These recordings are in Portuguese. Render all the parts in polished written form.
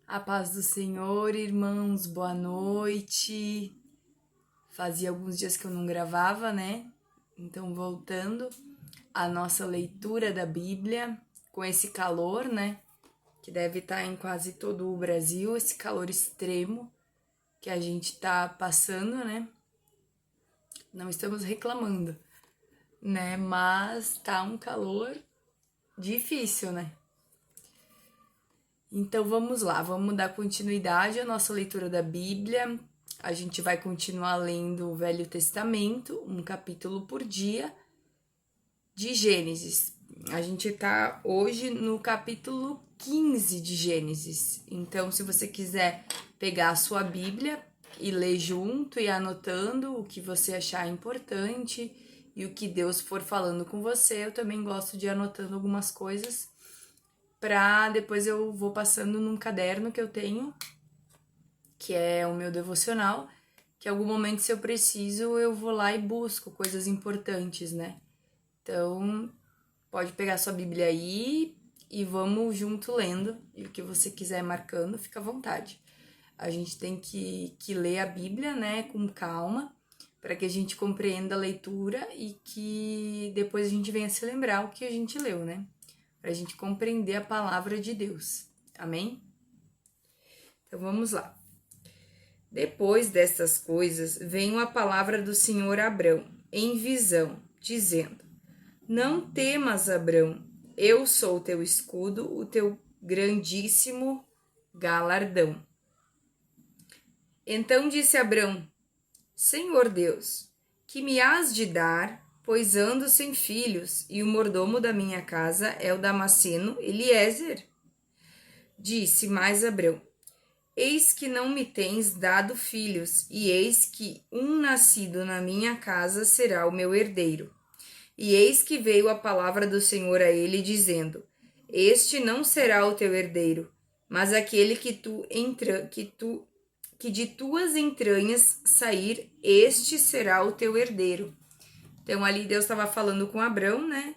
A paz do Senhor, irmãos, boa noite. Fazia alguns dias que eu não gravava, né? Então, voltando à nossa leitura da Bíblia, com esse calor, né? Que deve estar em quase todo o Brasil, esse calor extremo que a gente tá passando, né? Não estamos reclamando, né? Mas tá um calor difícil, né? Então vamos lá, vamos dar continuidade à nossa leitura da Bíblia. A gente vai continuar lendo o Velho Testamento, um capítulo por dia, de Gênesis. A gente tá hoje no capítulo 15 de Gênesis. Então, se você quiser pegar a sua Bíblia e ler junto e anotando o que você achar importante e o que Deus for falando com você, eu também gosto de ir anotando algumas coisas para depois eu vou passando num caderno que eu tenho, que é o meu devocional, que em algum momento, se eu preciso, eu vou lá e busco coisas importantes, né? Então, pode pegar sua Bíblia aí e vamos junto lendo, e o que você quiser marcando, fica à vontade. A gente tem que ler a Bíblia, né, com calma, para que a gente compreenda a leitura e que depois a gente venha se lembrar o que a gente leu, né? Para a gente compreender a palavra de Deus. Amém? Então vamos lá. Depois destas coisas, veio a palavra do Senhor a Abrão, em visão, dizendo: Não temas, Abrão, eu sou o teu escudo, o teu grandíssimo galardão. Então disse Abrão: Senhor Deus, que me hás de dar, pois ando sem filhos, e o mordomo da minha casa é o Damasceno Eliezer? Disse mais Abrão: Eis que não me tens dado filhos, e eis que um nascido na minha casa será o meu herdeiro. E eis que veio a palavra do Senhor a ele, dizendo: Este não será o teu herdeiro, mas aquele que de tuas entranhas sair, este será o teu herdeiro. Então ali Deus estava falando com Abrão, né?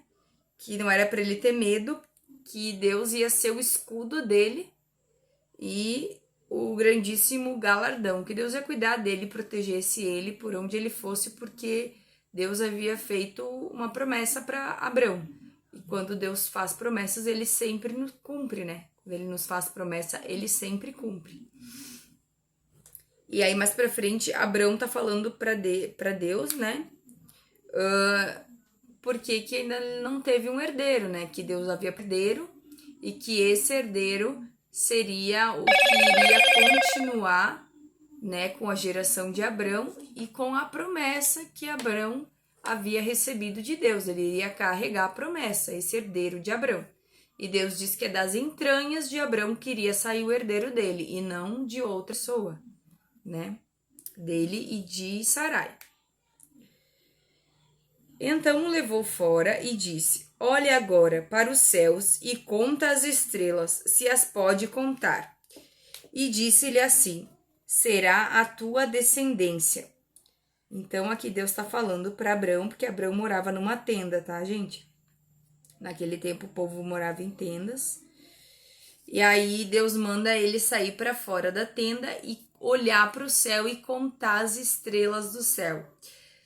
Que não era para ele ter medo, que Deus ia ser o escudo dele e o grandíssimo galardão, que Deus ia cuidar dele, protegesse ele por onde ele fosse, porque Deus havia feito uma promessa para Abrão. E quando Deus faz promessas, ele sempre nos cumpre, né? Quando ele nos faz promessa, ele sempre cumpre. E aí, mais pra frente, Abrão tá falando pra Deus, né? Porque que ainda não teve um herdeiro, né? Que Deus havia herdeiro e que esse herdeiro seria o que iria continuar, né, com a geração de Abrão e com a promessa que Abrão havia recebido de Deus. Ele iria carregar a promessa, esse herdeiro de Abrão. E Deus diz que é das entranhas de Abrão que iria sair o herdeiro dele e não de outra pessoa, né? Dele e de Sarai. Então o levou fora e disse: Olha agora para os céus e conta as estrelas, se as pode contar. E disse-lhe assim: Será a tua descendência. Então aqui Deus está falando para Abrão, porque Abrão morava numa tenda, tá, gente? Naquele tempo o povo morava em tendas. E aí Deus manda ele sair para fora da tenda e olhar para o céu e contar as estrelas do céu.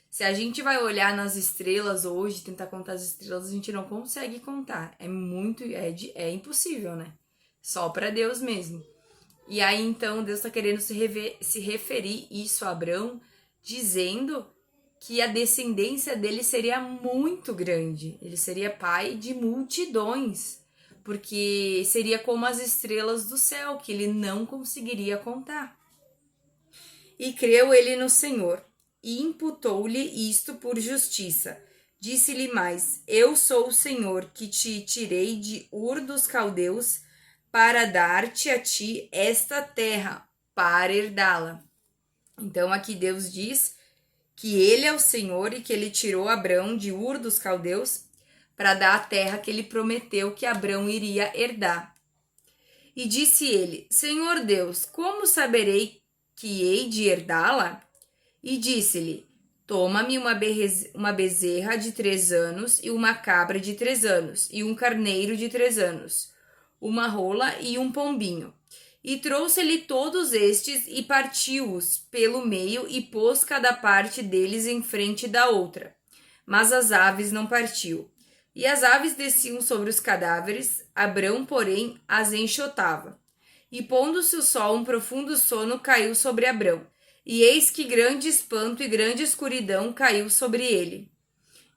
Se a gente vai olhar nas estrelas hoje, tentar contar as estrelas, a gente não consegue contar. É impossível, né? Só para Deus mesmo. E aí então Deus está querendo se referir isso a Abrão, dizendo que a descendência dele seria muito grande. Ele seria pai de multidões, porque seria como as estrelas do céu, que ele não conseguiria contar. E creu ele no Senhor, e imputou-lhe isto por justiça. Disse-lhe mais: Eu sou o Senhor, que te tirei de Ur dos Caldeus, para dar-te a ti esta terra, para herdá-la. Então aqui Deus diz que ele é o Senhor e que ele tirou Abrão de Ur dos Caldeus para dar a terra que ele prometeu que Abrão iria herdar. E disse ele: Senhor Deus, como saberei que hei de herdá-la? E disse-lhe: Toma-me uma bezerra de 3 anos, e uma cabra de 3 anos, e um carneiro de 3 anos, uma rola e um pombinho. E trouxe-lhe todos estes e partiu-os pelo meio e pôs cada parte deles em frente da outra. Mas as aves não partiu. E as aves desciam sobre os cadáveres, Abrão, porém, as enxotava. E pondo-se o sol, um profundo sono caiu sobre Abrão. E eis que grande espanto e grande escuridão caiu sobre ele.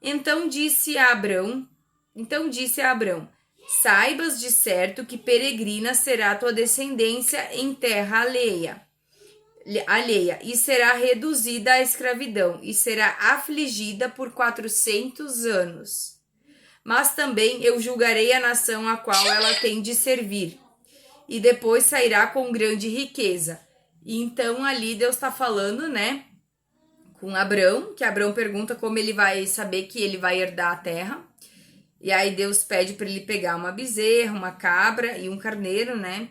Então disse a Abrão, saibas de certo que peregrina será tua descendência em terra alheia, e será reduzida à escravidão, e será afligida por 400 anos. Mas também eu julgarei a nação a qual ela tem de servir, e depois sairá com grande riqueza. E então ali Deus está falando, né, com Abrão, que Abrão pergunta como ele vai saber que ele vai herdar a terra. E aí Deus pede para ele pegar uma bezerra, uma cabra e um carneiro, né?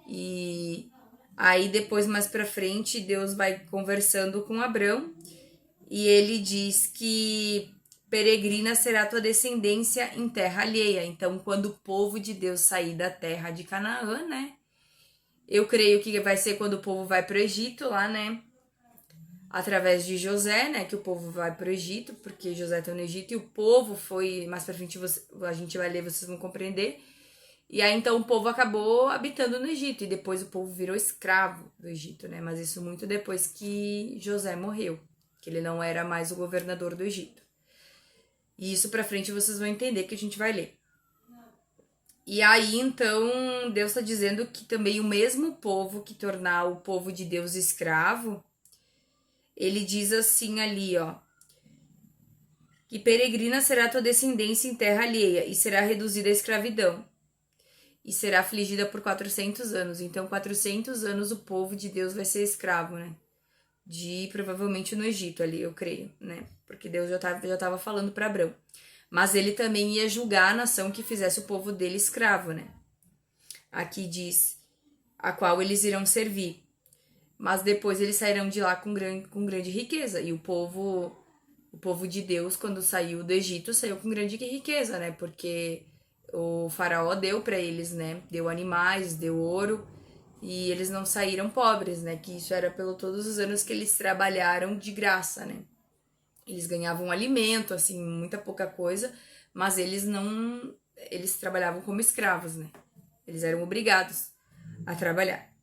E aí depois mais para frente Deus vai conversando com Abrão e ele diz que peregrina será tua descendência em terra alheia. Então, quando o povo de Deus sair da terra de Canaã, né? Eu creio que vai ser quando o povo vai para o Egito lá, né? Através de José, né, que o povo vai para o Egito, porque José está no Egito, e o povo foi, mais para frente a gente vai ler, vocês vão compreender, e aí então o povo acabou habitando no Egito, e depois o povo virou escravo do Egito, né, mas isso muito depois que José morreu, que ele não era mais o governador do Egito. E isso para frente vocês vão entender que a gente vai ler. E aí então Deus está dizendo que também o mesmo povo que tornar o povo de Deus escravo, ele diz assim ali, ó, que peregrina será tua descendência em terra alheia e será reduzida à escravidão e será afligida por 400 anos. Então, 400 anos o povo de Deus vai ser escravo, né? Provavelmente no Egito ali, eu creio, né? Porque Deus já tava falando para Abrão. Mas ele também ia julgar a nação que fizesse o povo dele escravo, né? Aqui diz, a qual eles irão servir. Mas depois eles sairão de lá com grande riqueza. E o povo de Deus, quando saiu do Egito, saiu com grande riqueza, né? Porque o faraó deu para eles, né? Deu animais, deu ouro. E eles não saíram pobres, né? Que isso era pelo todos os anos que eles trabalharam de graça, né? Eles ganhavam alimento, assim, muita pouca coisa. Mas eles não... Eles trabalhavam como escravos, né? Eles eram obrigados a trabalhar.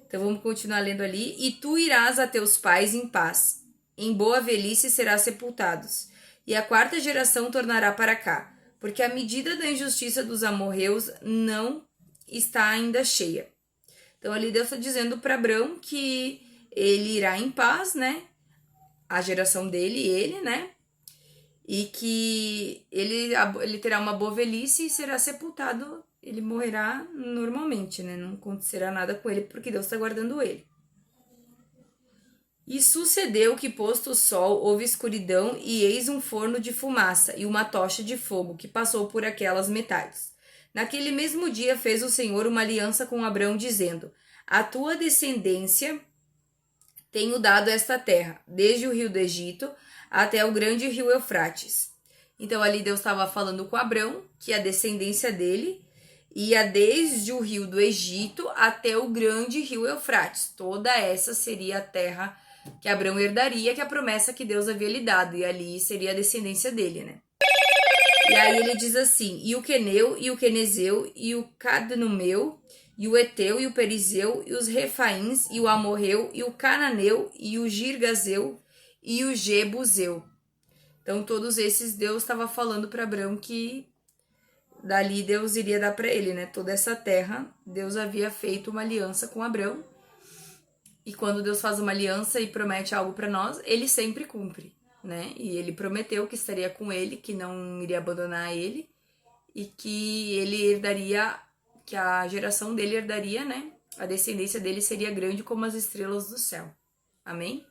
Então vamos continuar lendo ali. E tu irás a teus pais em paz. Em boa velhice serás sepultados. E a quarta geração tornará para cá. Porque a medida da injustiça dos amorreus não está ainda cheia. Então ali Deus está dizendo para Abrão que ele irá em paz, né? A geração dele e ele, né? E que ele terá uma boa velhice e será sepultado. Ele morrerá normalmente, né? Não acontecerá nada com ele, porque Deus está guardando ele. E sucedeu que, posto o sol, houve escuridão, e eis um forno de fumaça e uma tocha de fogo que passou por aquelas metades. Naquele mesmo dia fez o Senhor uma aliança com Abrão, dizendo: a tua descendência tenho dado esta terra, desde o rio do Egito até o grande rio Eufrates. Então ali Deus estava falando com Abrão, que a descendência dele ia desde o rio do Egito até o grande rio Eufrates. Toda essa seria a terra que Abrão herdaria, que é a promessa que Deus havia lhe dado, e ali seria a descendência dele, né? E aí ele diz assim: e o Queneu, e o Quenezeu, e o Cadmoneu, e o Eteu, e o Perizeu, e os Refaíns, e o Amorreu, e o Cananeu, e o Girgazeu, e o Jebuseu. Então todos esses Deus estava falando para Abrão que dali Deus iria dar para ele, né? Toda essa terra, Deus havia feito uma aliança com Abrão. E quando Deus faz uma aliança e promete algo para nós, ele sempre cumpre, né? E ele prometeu que estaria com ele, que não iria abandonar ele e que ele herdaria, que a geração dele herdaria, né? A descendência dele seria grande como as estrelas do céu. Amém?